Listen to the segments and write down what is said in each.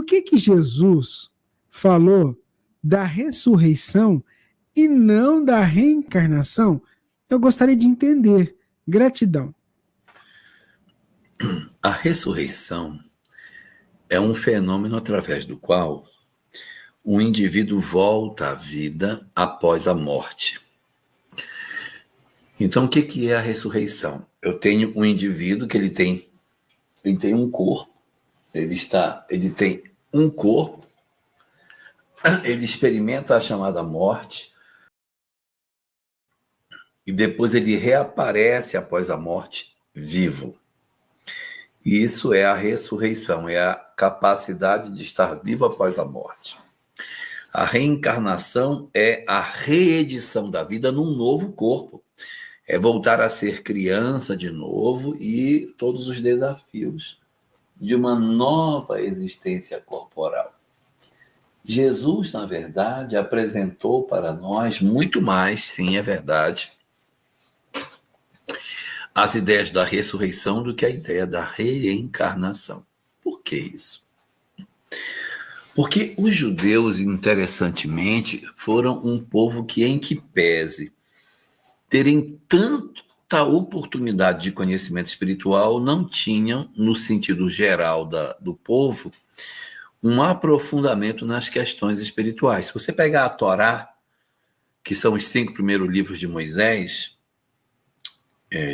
por que Jesus falou da ressurreição e não da reencarnação? Eu gostaria de entender. Gratidão. A ressurreição é um fenômeno através do qual o indivíduo volta à vida após a morte. Então, o que é a ressurreição? Eu tenho um indivíduo que ele tem um corpo, ele tem um corpo, ele experimenta a chamada morte e depois ele reaparece após a morte vivo. E isso é a ressurreição, é a capacidade de estar vivo após a morte. A reencarnação é a reedição da vida num novo corpo. É voltar a ser criança de novo e todos os desafios de uma nova existência corporal. Jesus, na verdade, apresentou para nós muito mais, sim, é verdade, as ideias da ressurreição do que a ideia da reencarnação. Por que isso? Porque os judeus, interessantemente, foram um povo que, em que pese terem tanta oportunidade de conhecimento espiritual, não tinham, no sentido geral do povo, um aprofundamento nas questões espirituais. Se você pegar a Torá, que são os 5 primeiros livros de Moisés,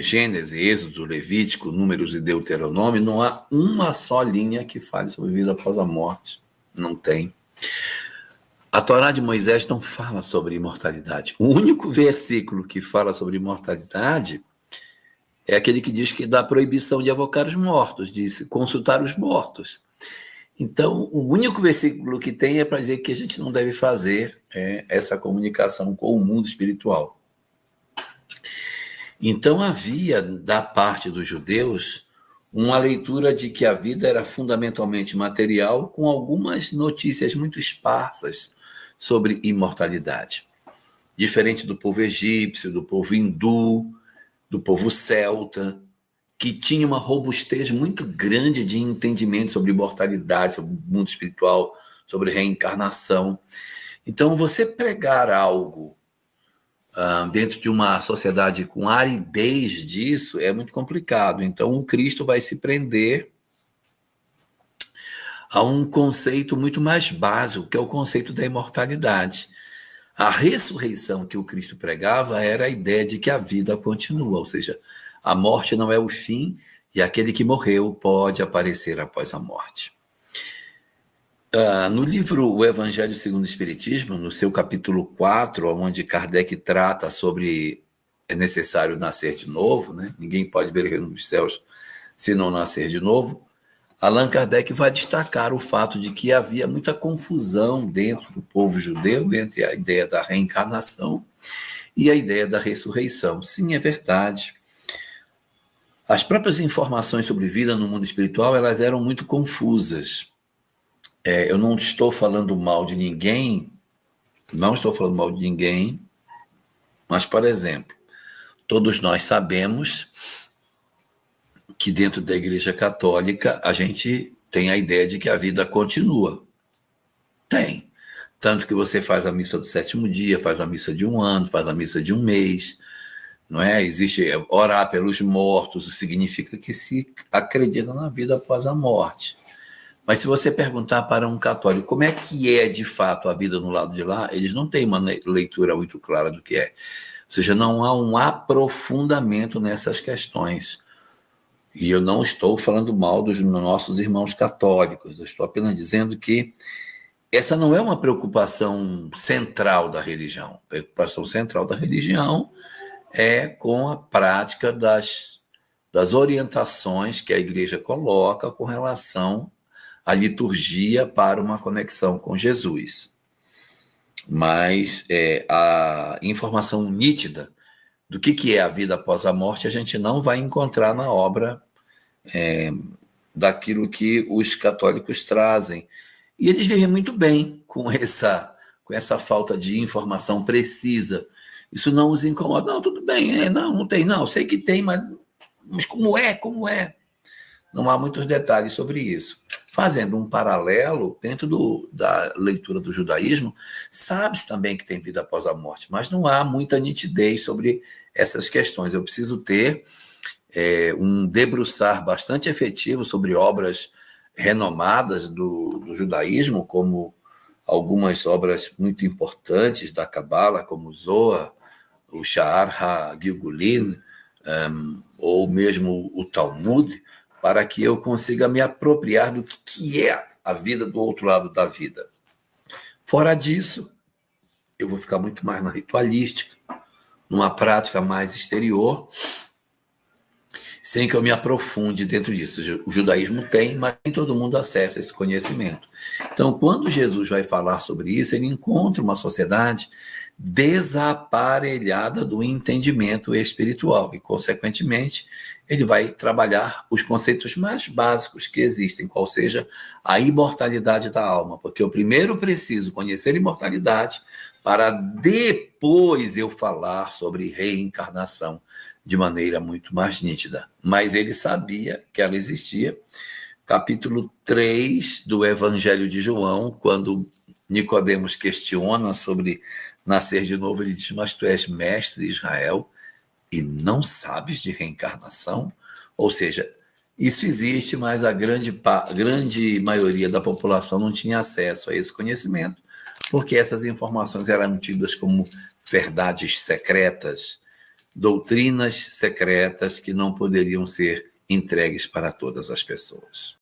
Gênesis, Êxodo, Levítico, Números e Deuteronômio, não há uma só linha que fale sobre vida após a morte. Não tem. A Torá de Moisés não fala sobre imortalidade. O único versículo que fala sobre imortalidade é aquele que diz que dá proibição de evocar os mortos, diz consultar os mortos. Então, o único versículo que tem é para dizer que a gente não deve fazer essa comunicação com o mundo espiritual. Então, havia, da parte dos judeus, uma leitura de que a vida era fundamentalmente material, com algumas notícias muito esparsas sobre imortalidade. Diferente do povo egípcio, do povo hindu, do povo celta, que tinha uma robustez muito grande de entendimento sobre imortalidade, sobre o mundo espiritual, sobre reencarnação. Então, você pregar algo dentro de uma sociedade com aridez disso é muito complicado. Então, o Cristo vai se prender a um conceito muito mais básico, que é o conceito da imortalidade. A ressurreição que o Cristo pregava era a ideia de que a vida continua, ou seja, a morte não é o fim e aquele que morreu pode aparecer após a morte. No livro O Evangelho segundo o Espiritismo, no seu capítulo 4, onde Kardec trata sobre é necessário nascer de novo, né? Ninguém pode ver o reino dos céus se não nascer de novo, Allan Kardec vai destacar o fato de que havia muita confusão dentro do povo judeu entre a ideia da reencarnação e a ideia da ressurreição. Sim, é verdade. As próprias informações sobre vida no mundo espiritual, elas eram muito confusas. Eu não estou falando mal de ninguém, mas, por exemplo, todos nós sabemos que dentro da Igreja Católica a gente tem a ideia de que a vida continua. Tem. Tanto que você faz a missa do 7º dia, faz a missa de 1 ano, faz a missa de 1 mês, não é? Existe orar pelos mortos, significa que se acredita na vida após a morte. Mas se você perguntar para um católico como é que é de fato a vida no lado de lá, eles não têm uma leitura muito clara do que é. Ou seja, não há um aprofundamento nessas questões. E eu não estou falando mal dos nossos irmãos católicos, eu estou apenas dizendo que essa não é uma preocupação central da religião. A preocupação central da religião é com a prática das orientações que a Igreja coloca com relação à liturgia para uma conexão com Jesus. Mas a informação nítida do que é a vida após a morte, a gente não vai encontrar na obra daquilo que os católicos trazem. E eles vivem muito bem com essa falta de informação precisa. Isso não os incomoda. Não, tudo bem, não tem, não, sei que tem, mas como é? não há muitos detalhes sobre isso. Fazendo um paralelo, dentro da leitura do judaísmo, sabe-se também que tem vida após a morte, mas não há muita nitidez sobre essas questões. Eu preciso ter um debruçar bastante efetivo sobre obras renomadas do judaísmo, como algumas obras muito importantes da Cabala, como o Zohar, o Sha'ar HaGilgulin, ou mesmo o Talmud, para que eu consiga me apropriar do que é a vida do outro lado da vida. Fora disso, eu vou ficar muito mais na ritualística, numa prática mais exterior, sem que eu me aprofunde dentro disso. O judaísmo tem, mas nem todo mundo acessa esse conhecimento. Então, quando Jesus vai falar sobre isso, ele encontra uma sociedade desaparelhada do entendimento espiritual e, consequentemente, ele vai trabalhar os conceitos mais básicos que existem, qual seja a imortalidade da alma, porque eu primeiro preciso conhecer a imortalidade para depois eu falar sobre reencarnação de maneira muito mais nítida. Mas ele sabia que ela existia. Capítulo 3 do Evangelho de João, quando Nicodemos questiona sobre nascer de novo, ele diz: mas tu és mestre de Israel e não sabes de reencarnação? Ou seja, isso existe, mas a grande maioria da população não tinha acesso a esse conhecimento, porque essas informações eram tidas como verdades secretas, doutrinas secretas que não poderiam ser entregues para todas as pessoas.